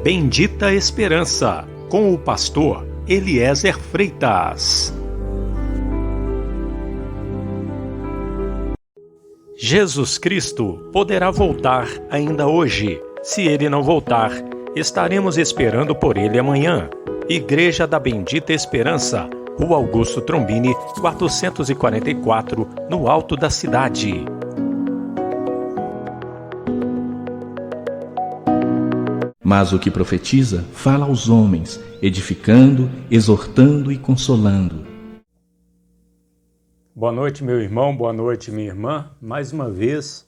Bendita Esperança, com o pastor Eliezer Freitas. Jesus Cristo poderá voltar ainda hoje. Se ele não voltar, estaremos esperando por ele amanhã. Igreja da Bendita Esperança, Rua Augusto Trombini, 444, no alto da cidade. Mas o que profetiza, fala aos homens, edificando, exortando e consolando. Boa noite, meu irmão, boa noite, minha irmã. Mais uma vez,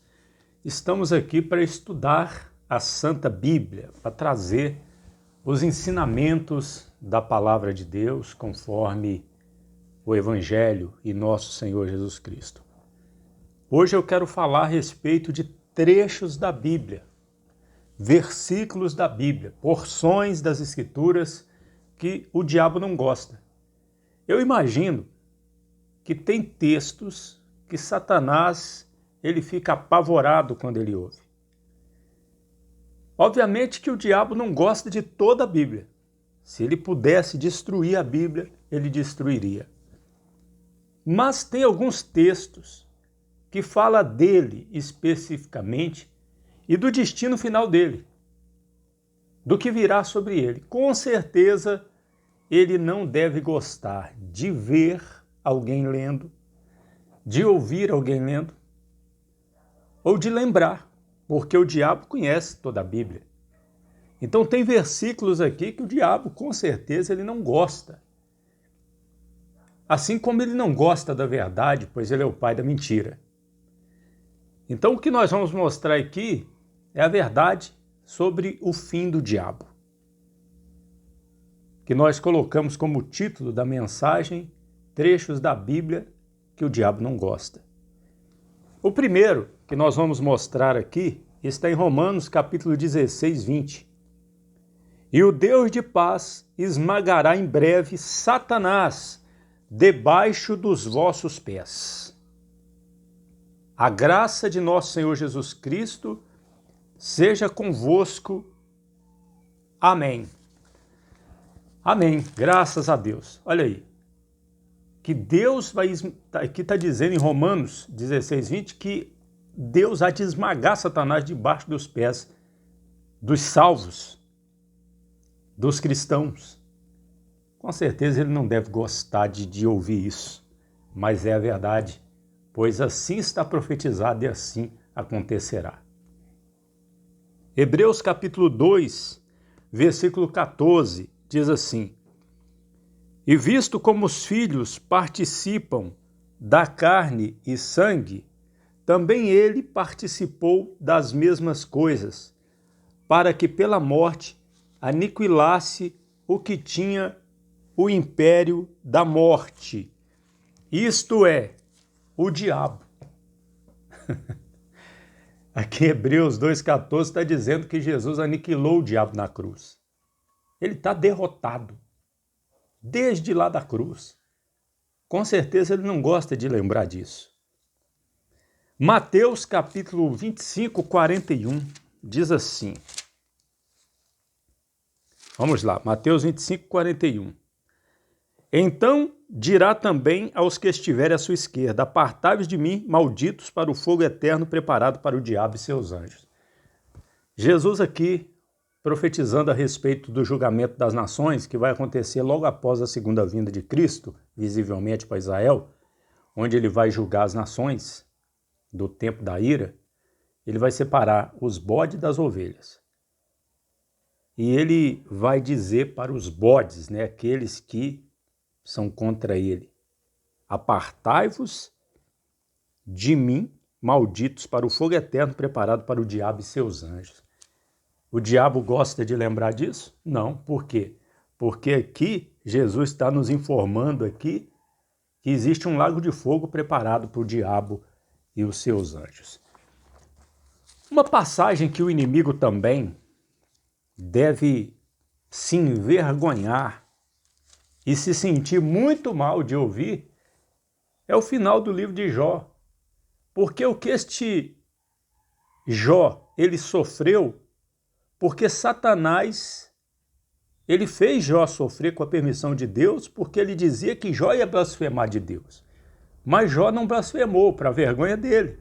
estamos aqui para estudar a Santa Bíblia, para trazer os ensinamentos da Palavra de Deus, conforme o Evangelho e nosso Senhor Jesus Cristo. Hoje eu quero falar a respeito de trechos da Bíblia, versículos da Bíblia, porções das Escrituras que o diabo não gosta. Eu imagino que tem textos que Satanás ele fica apavorado quando ele ouve. Obviamente que o diabo não gosta de toda a Bíblia. Se ele pudesse destruir a Bíblia, ele destruiria. Mas tem alguns textos que falam dele especificamente e do destino final dele, do que virá sobre ele. Com certeza, ele não deve gostar de ver alguém lendo, de ouvir alguém lendo, ou de lembrar, porque o diabo conhece toda a Bíblia. Então tem versículos aqui que o diabo, com certeza, ele não gosta. Assim como ele não gosta da verdade, pois ele é o pai da mentira. Então o que nós vamos mostrar aqui é a verdade sobre o fim do diabo, que nós colocamos como título da mensagem trechos da Bíblia que o diabo não gosta. O primeiro que nós vamos mostrar aqui está em Romanos capítulo 16, 20. E o Deus de paz esmagará em breve Satanás debaixo dos vossos pés. A graça de nosso Senhor Jesus Cristo seja convosco. Amém. Amém. Graças a Deus. Olha aí. Que Deus vai... Aqui está dizendo em Romanos 16, 20 que Deus há de esmagar Satanás debaixo dos pés dos salvos, dos cristãos. Com certeza ele não deve gostar de ouvir isso, mas é a verdade, pois assim está profetizado e assim acontecerá. Hebreus capítulo 2, versículo 14, diz assim: E visto como os filhos participam da carne e sangue, também ele participou das mesmas coisas, para que pela morte aniquilasse o que tinha o império da morte, isto é, o diabo. Aqui em Hebreus 2,14 está dizendo que Jesus aniquilou o diabo na cruz. Ele está derrotado, desde lá da cruz. Com certeza ele não gosta de lembrar disso. Mateus capítulo 25, 41, diz assim. Vamos lá, Mateus 25, 41. Então dirá também aos que estiverem à sua esquerda: apartai-vos de mim, malditos, para o fogo eterno preparado para o diabo e seus anjos. Jesus aqui profetizando a respeito do julgamento das nações, que vai acontecer logo após a segunda vinda de Cristo, visivelmente para Israel, onde ele vai julgar as nações do tempo da ira. Ele vai separar os bodes das ovelhas. E ele vai dizer para os bodes, aqueles que são contra ele: apartai-vos de mim, malditos, para o fogo eterno preparado para o diabo e seus anjos. O diabo gosta de lembrar disso? Não. Por quê? Porque aqui Jesus está nos informando aqui que existe um lago de fogo preparado para o diabo e os seus anjos. Uma passagem que o inimigo também deve se envergonhar e se sentir muito mal de ouvir é o final do livro de Jó. Porque o que este Jó ele sofreu, porque Satanás Ele fez Jó sofrer com a permissão de Deus porque ele dizia que Jó ia blasfemar de Deus. Mas Jó não blasfemou, para a vergonha dele.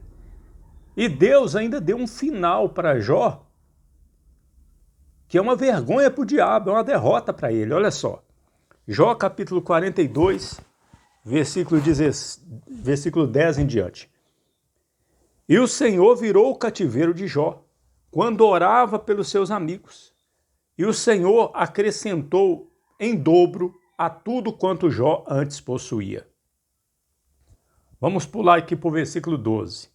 E Deus ainda deu um final para Jó, que é uma vergonha para o diabo, é uma derrota para ele. Olha só, Jó capítulo 42, versículo 10 em diante. E o Senhor virou o cativeiro de Jó, quando orava pelos seus amigos. E o Senhor acrescentou em dobro a tudo quanto Jó antes possuía. Vamos pular aqui para o versículo 12.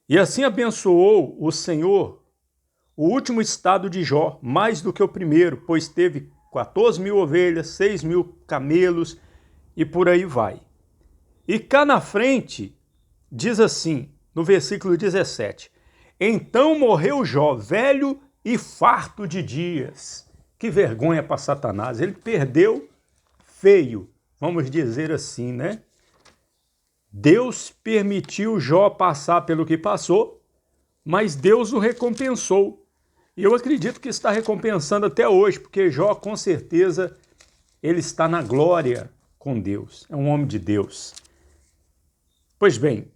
E assim abençoou o Senhor o último estado de Jó, mais do que o primeiro, pois teve 14.000 ovelhas, 6.000 camelos e por aí vai. E cá na frente, diz assim, no versículo 17, então morreu Jó, velho e farto de dias. Que vergonha para Satanás, ele perdeu feio, vamos dizer assim, né? Deus permitiu Jó passar pelo que passou, mas Deus o recompensou. E eu acredito que está recompensando até hoje, porque Jó, com certeza, ele está na glória com Deus. É um homem de Deus. Pois bem,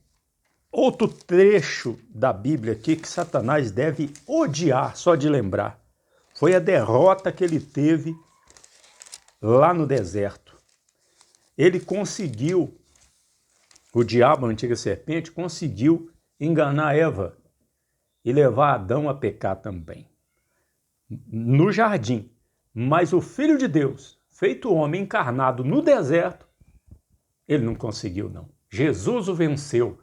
outro trecho da Bíblia aqui que Satanás deve odiar, só de lembrar, foi a derrota que ele teve lá no deserto. Ele conseguiu, o diabo, a antiga serpente, conseguiu enganar Eva e levar Adão a pecar também. No jardim. Mas o Filho de Deus, feito homem encarnado no deserto, ele não conseguiu, não. Jesus o venceu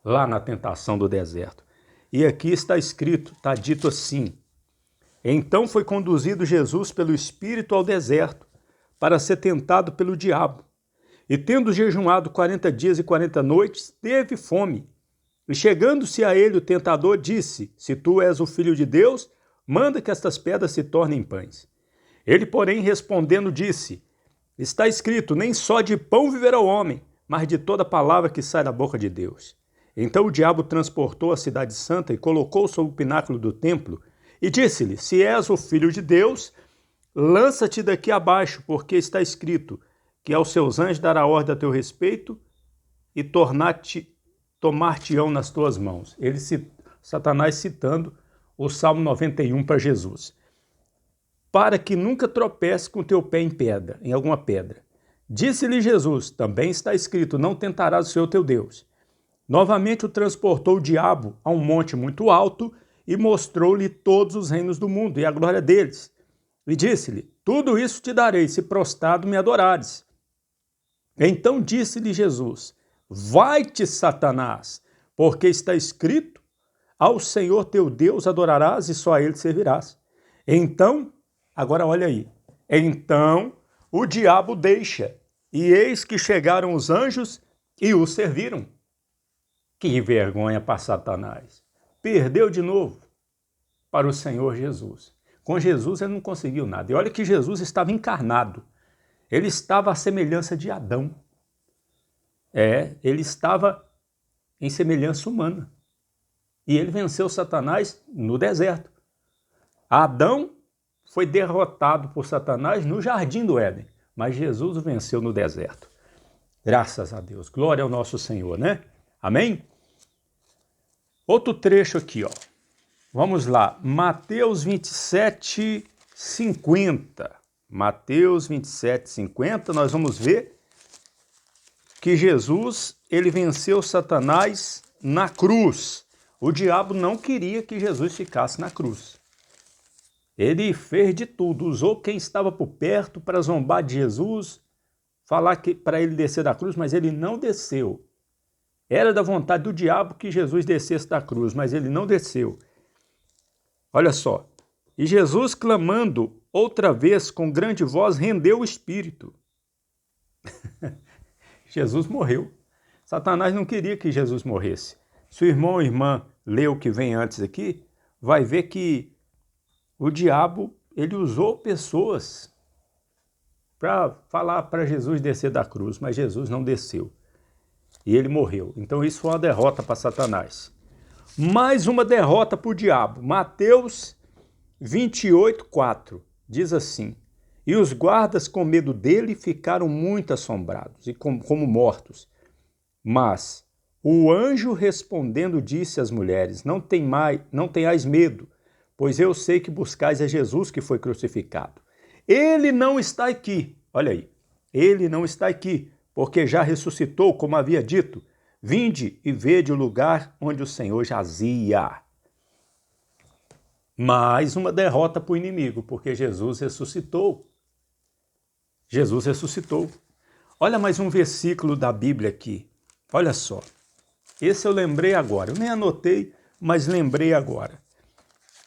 lá na tentação do deserto. E aqui está escrito, está dito assim, então foi conduzido Jesus pelo Espírito ao deserto para ser tentado pelo diabo. E tendo jejuado 40 dias e 40 noites, teve fome. E chegando-se a ele o tentador disse, se tu és o Filho de Deus, manda que estas pedras se tornem pães. Ele, porém, respondendo, disse, está escrito, nem só de pão viverá o homem, mas de toda palavra que sai da boca de Deus. Então o diabo transportou a cidade santa e colocou sobre o pináculo do templo e disse-lhe, se és o Filho de Deus, lança-te daqui abaixo, porque está escrito que aos seus anjos dará ordem a teu respeito e tomar-te-ão nas tuas mãos. Satanás citando o Salmo 91 para Jesus. Para que nunca tropece com teu pé em alguma pedra. Disse-lhe Jesus, também está escrito, não tentarás o Senhor teu Deus. Novamente o transportou o diabo a um monte muito alto e mostrou-lhe todos os reinos do mundo e a glória deles. E disse-lhe, tudo isso te darei, se prostrado me adorares. Então disse-lhe Jesus, vai-te, Satanás, porque está escrito, ao Senhor teu Deus adorarás e só a ele servirás. Então, agora olha aí, então o diabo deixa, e eis que chegaram os anjos e o serviram. Que vergonha para Satanás. Perdeu de novo para o Senhor Jesus. Com Jesus ele não conseguiu nada. E olha que Jesus estava encarnado. Ele estava à semelhança de Adão. Ele estava em semelhança humana. E ele venceu Satanás no deserto. Adão foi derrotado por Satanás no jardim do Éden, mas Jesus o venceu no deserto. Graças a Deus. Glória ao nosso Senhor, né? Amém? Outro trecho aqui, ó. Vamos lá. Mateus 27, 50. Mateus 27, 50, nós vamos ver que Jesus, ele venceu Satanás na cruz. O diabo não queria que Jesus ficasse na cruz. Ele fez de tudo, usou quem estava por perto para zombar de Jesus, falar para ele descer da cruz, mas ele não desceu. Era da vontade do diabo que Jesus descesse da cruz, mas ele não desceu. Olha só. E Jesus, clamando outra vez com grande voz, rendeu o espírito. Jesus morreu. Satanás não queria que Jesus morresse. Se o irmão ou irmã lê o que vem antes aqui, vai ver que o diabo, ele usou pessoas para falar para Jesus descer da cruz, mas Jesus não desceu. E ele morreu. Então isso foi uma derrota para Satanás. Mais uma derrota para o diabo. Mateus 28, 4. Diz assim, E os guardas, com medo dele, ficaram muito assombrados e como mortos. Mas o anjo respondendo disse às mulheres: não tenhais medo, pois eu sei que buscais a Jesus que foi crucificado. Ele não está aqui, olha aí, ele não está aqui, porque já ressuscitou, como havia dito. Vinde e vede o lugar onde o Senhor jazia. Mais uma derrota para o inimigo, porque Jesus ressuscitou. Jesus ressuscitou. Olha mais um versículo da Bíblia aqui. Olha só. Esse eu lembrei agora. Eu nem anotei, mas lembrei agora.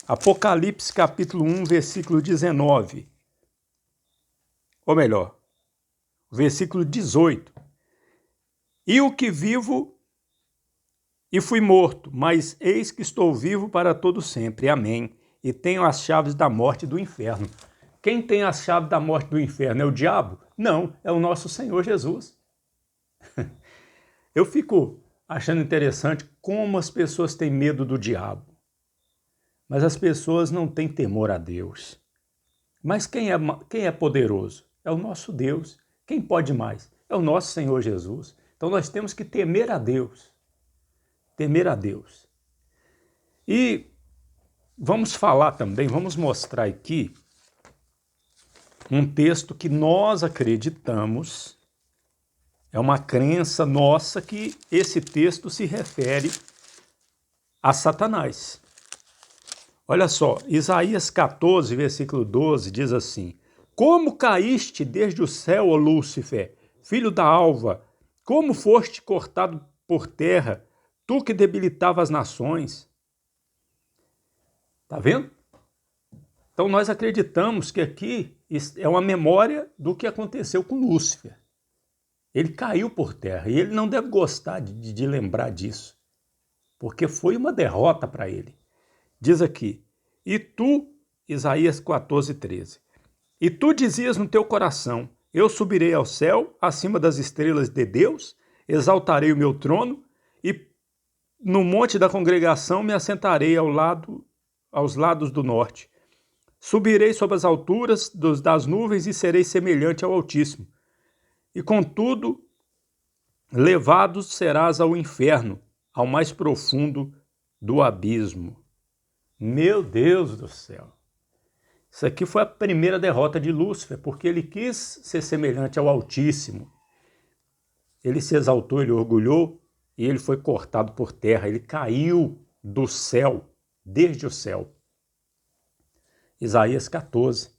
Apocalipse capítulo 1, versículo 19. Ou melhor, versículo 18. E o que vivo e fui morto, mas eis que estou vivo para todo sempre. Amém. E tenho as chaves da morte e do inferno. Quem tem as chaves da morte e do inferno é o diabo? Não, é o nosso Senhor Jesus. Eu fico achando interessante como as pessoas têm medo do diabo. Mas as pessoas não têm temor a Deus. Mas quem é poderoso? É o nosso Deus. Quem pode mais? É o nosso Senhor Jesus. Então nós temos que temer a Deus. Temer a Deus. E vamos falar também, vamos mostrar aqui um texto que nós acreditamos, é uma crença nossa que esse texto se refere a Satanás. Olha só, Isaías 14, versículo 12, diz assim: como caíste desde o céu, ó Lúcifer, filho da alva, como foste cortado por terra, tu que debilitava as nações. Tá vendo? Então nós acreditamos que aqui é uma memória do que aconteceu com Lúcifer. Ele caiu por terra e ele não deve gostar de lembrar disso, porque foi uma derrota para ele. Diz aqui, e tu, Isaías 14, 13, e tu dizias no teu coração, eu subirei ao céu, acima das estrelas de Deus, exaltarei o meu trono, e no monte da congregação me assentarei aos lados do norte. Subirei sobre as alturas das nuvens e serei semelhante ao Altíssimo. E contudo, levado serás ao inferno, ao mais profundo do abismo. Meu Deus do céu! Isso aqui foi a primeira derrota de Lúcifer, porque ele quis ser semelhante ao Altíssimo. Ele se exaltou, ele orgulhou e ele foi cortado por terra. Ele caiu do céu, desde o céu. Isaías 14.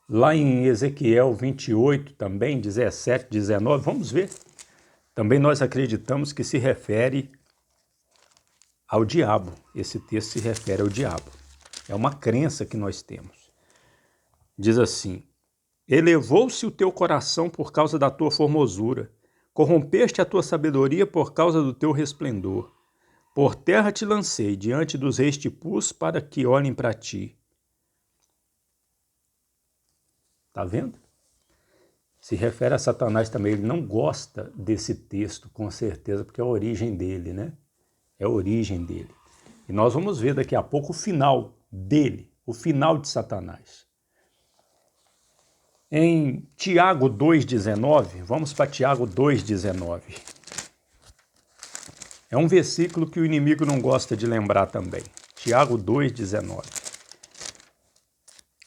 Lá em Ezequiel 28 também, 17, 19, vamos ver. Também nós acreditamos que se refere ao diabo. Esse texto se refere ao diabo. É uma crença que nós temos. Diz assim, elevou-se o teu coração por causa da tua formosura, corrompeste a tua sabedoria por causa do teu resplendor. Por terra te lancei, diante dos reis te pus para que olhem para ti. Está vendo? Se refere a Satanás também. Ele não gosta desse texto, com certeza, porque é a origem dele, né? É a origem dele. E nós vamos ver daqui a pouco o final dele, o final de Satanás. Em Tiago 2,19, vamos para Tiago 2,19. É um versículo que o inimigo não gosta de lembrar também. Tiago 2,19.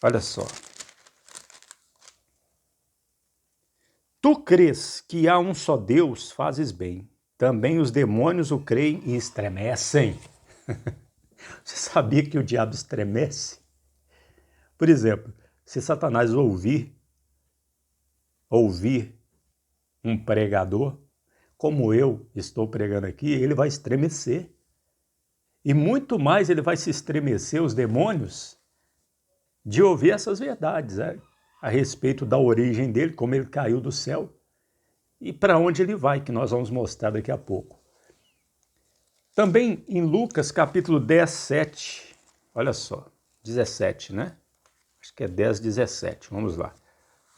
Olha só. Tu crês que há um só Deus, fazes bem. Também os demônios o creem e estremecem. Você sabia que o diabo estremece? Por exemplo, se Satanás ouvir um pregador, como eu estou pregando aqui, ele vai estremecer. E muito mais ele vai se estremecer, os demônios, de ouvir essas verdades, a respeito da origem dele, como ele caiu do céu e para onde ele vai, que nós vamos mostrar daqui a pouco. Também em Lucas capítulo 10, 7, olha só, 17, né? Acho que é 10, 17, vamos lá.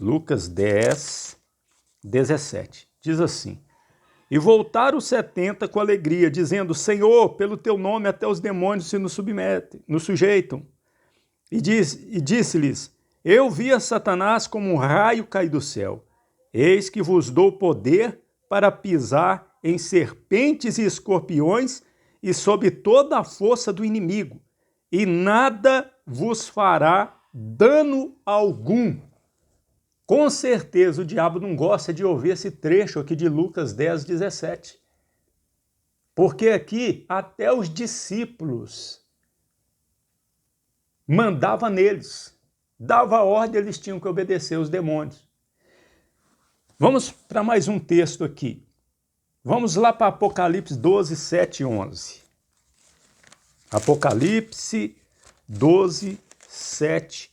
Lucas 10, 17, diz assim, e voltaram os 70 com alegria, dizendo, Senhor, pelo teu nome até os demônios se nos sujeitam. E disse-lhes, Eu via Satanás como um raio cair do céu. Eis que vos dou poder para pisar em serpentes e escorpiões e sob toda a força do inimigo, e nada vos fará dano algum. Com certeza o diabo não gosta de ouvir esse trecho aqui de Lucas 10, 17. Porque aqui até os discípulos mandava neles, dava ordem, eles tinham que obedecer os demônios. Vamos para mais um texto aqui. Vamos lá para Apocalipse 12, 7 e 11. Apocalipse 12, 7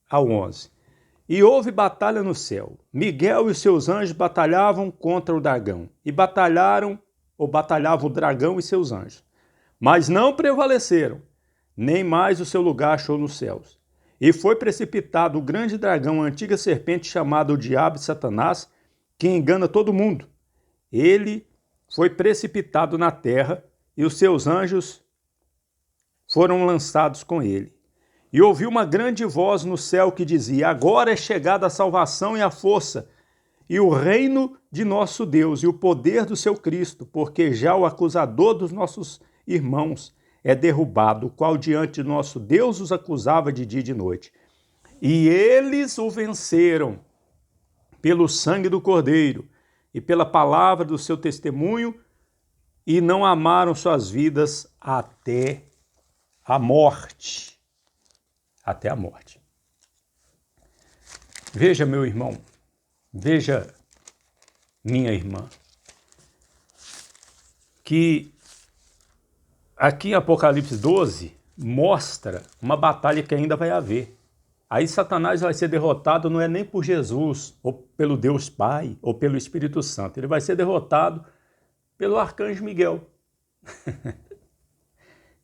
a 11. E houve batalha no céu. Miguel e os seus anjos batalhavam contra o dragão. E batalhava o dragão e seus anjos. Mas não prevaleceram, nem mais o seu lugar achou nos céus. E foi precipitado o grande dragão, a antiga serpente chamada o Diabo e Satanás, que engana todo mundo. Ele foi precipitado na terra e os seus anjos foram lançados com ele. E ouvi uma grande voz no céu que dizia: agora é chegada a salvação e a força, e o reino de nosso Deus, e o poder do seu Cristo, porque já o acusador dos nossos irmãos é derrubado, o qual diante do nosso Deus os acusava de dia e de noite. E eles o venceram pelo sangue do Cordeiro e pela palavra do seu testemunho, e não amaram suas vidas até a morte. Até a morte. Veja, meu irmão, veja, minha irmã, que aqui em Apocalipse 12 mostra uma batalha que ainda vai haver. Aí Satanás vai ser derrotado não é nem por Jesus, ou pelo Deus Pai, ou pelo Espírito Santo. Ele vai ser derrotado pelo arcanjo Miguel.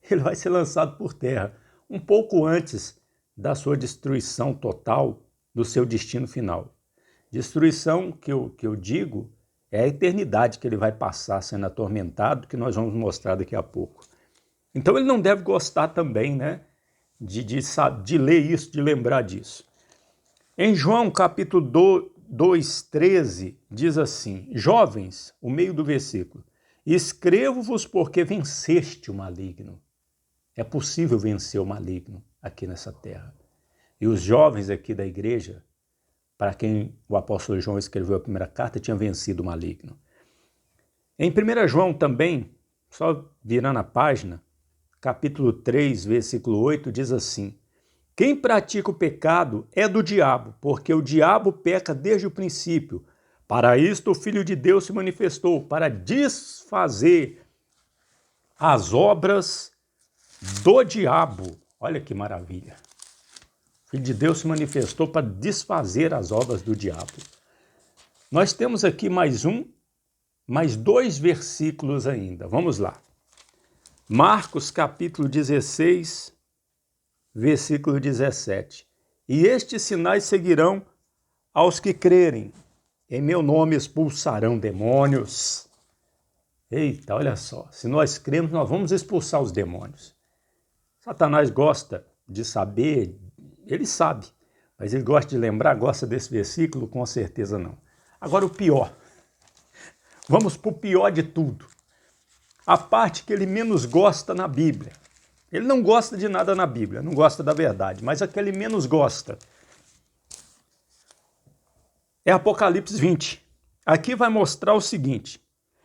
Ele vai ser lançado por terra, um pouco antes da sua destruição total, do seu destino final. Destruição que eu digo é a eternidade que ele vai passar sendo atormentado, que nós vamos mostrar daqui a pouco. Então ele não deve gostar também, né, de ler isso, de lembrar disso. Em João capítulo 2, 13, diz assim: jovens, o meio do versículo, escrevo-vos porque venceste o maligno. É possível vencer o maligno aqui nessa terra. E os jovens aqui da igreja, para quem o apóstolo João escreveu a primeira carta, tinham vencido o maligno. Em 1 João também, só virando a página, capítulo 3, versículo 8, diz assim: quem pratica o pecado é do diabo, porque o diabo peca desde o princípio. Para isto o Filho de Deus se manifestou, para desfazer as obras do diabo. Olha que maravilha. O Filho de Deus se manifestou para desfazer as obras do diabo. Nós temos aqui mais dois versículos ainda. Vamos lá. Marcos capítulo 16, versículo 17. E estes sinais seguirão aos que crerem. Em meu nome expulsarão demônios. Eita, olha só. Se nós cremos, nós vamos expulsar os demônios. Satanás gosta de saber, ele sabe, mas ele gosta de lembrar, gosta desse versículo? Com certeza não. Agora o pior. Vamos para o pior de tudo. A parte que ele menos gosta na Bíblia. Ele não gosta de nada na Bíblia, não gosta da verdade, mas a que ele menos gosta é Apocalipse 20. Aqui vai mostrar o seguinte: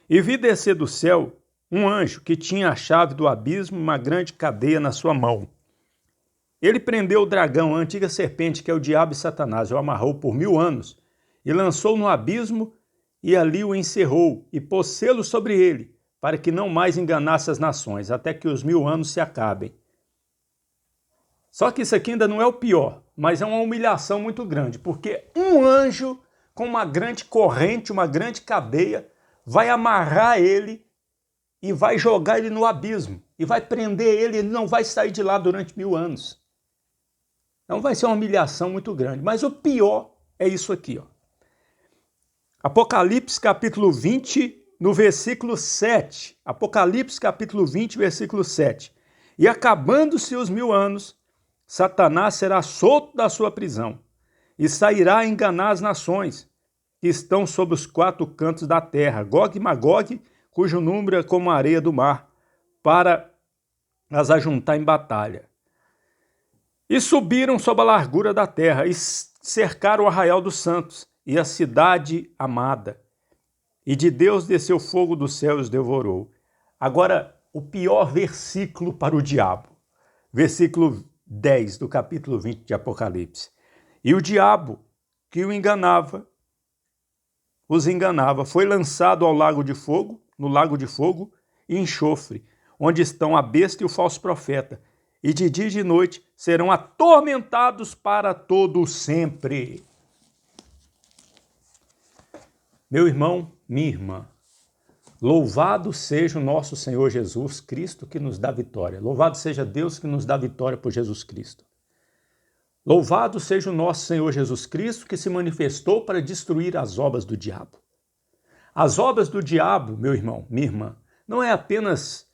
e vi descer do céu um anjo que tinha a chave do abismo e uma grande cadeia na sua mão. Ele prendeu o dragão, a antiga serpente, que é o diabo e Satanás, o amarrou por 1000 anos e lançou no abismo e ali o encerrou e pôs selo sobre ele, para que não mais enganasse as nações, até que os 1000 anos se acabem. Só que isso aqui ainda não é o pior, mas é uma humilhação muito grande, porque um anjo com uma grande corrente, uma grande cadeia, vai amarrar ele e vai jogar ele no abismo, e vai prender ele, ele não vai sair de lá durante 1000 anos. Então vai ser uma humilhação muito grande, mas o pior é isso aqui, ó. Apocalipse capítulo 20, no versículo 7. Apocalipse capítulo 20, versículo 7. E acabando-se os 1000 anos, Satanás será solto da sua prisão e sairá a enganar as nações que estão sob os 4 cantos da terra, Gog e Magog, cujo número é como a areia do mar, para as ajuntar em batalha. E subiram sob a largura da terra e cercaram o arraial dos santos e a cidade amada. E de Deus desceu fogo do céu e os devorou. Agora, o pior versículo para o diabo. Versículo 10 do capítulo 20 de Apocalipse. E o diabo que os enganava, foi lançado ao lago de fogo, no lago de fogo e enxofre, onde estão a besta e o falso profeta, e de dia e de noite serão atormentados para todo sempre. Meu irmão, minha irmã, louvado seja o nosso Senhor Jesus Cristo que nos dá vitória. Louvado seja Deus que nos dá vitória por Jesus Cristo. Louvado seja o nosso Senhor Jesus Cristo que se manifestou para destruir as obras do diabo. As obras do diabo, meu irmão, minha irmã, não é apenas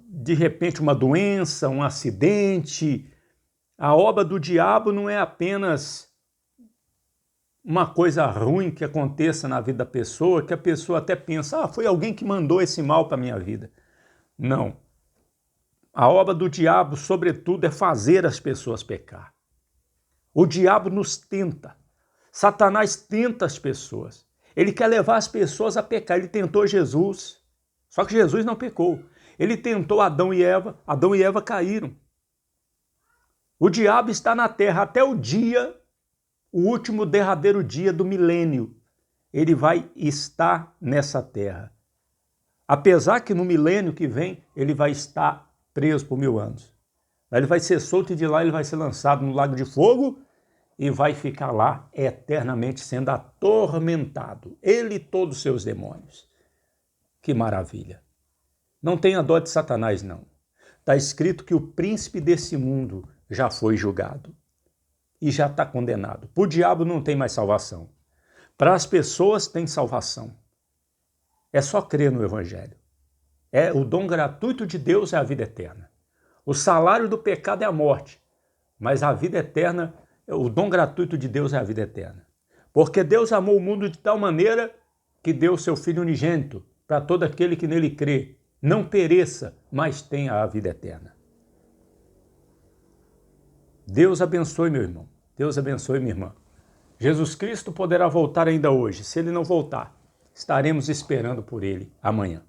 de repente uma doença, um acidente. A obra do diabo não é apenas uma coisa ruim que aconteça na vida da pessoa, que a pessoa até pensa, foi alguém que mandou esse mal para a minha vida. Não. A obra do diabo, sobretudo, é fazer as pessoas pecar. O diabo nos tenta. Satanás tenta as pessoas. Ele quer levar as pessoas a pecar. Ele tentou Jesus, só que Jesus não pecou. Ele tentou Adão e Eva caíram. O diabo está na terra até o último derradeiro dia do milênio. Ele vai estar nessa terra. Apesar que no milênio que vem, ele vai estar preso por 1000 anos. Aí ele vai ser solto e de lá ele vai ser lançado no lago de fogo e vai ficar lá eternamente sendo atormentado. Ele e todos os seus demônios. Que maravilha. Não tenha dó de Satanás, não. Está escrito que o príncipe desse mundo já foi julgado e já está condenado. Para o diabo não tem mais salvação. Para as pessoas tem salvação. É só crer no Evangelho. O dom gratuito de Deus é a vida eterna. O salário do pecado é a morte, mas a vida eterna, o dom gratuito de Deus é a vida eterna. Porque Deus amou o mundo de tal maneira que deu seu Filho unigênito para todo aquele que nele crê, não pereça, mas tenha a vida eterna. Deus abençoe, meu irmão. Deus abençoe, minha irmã. Jesus Cristo poderá voltar ainda hoje. Se ele não voltar, estaremos esperando por ele amanhã.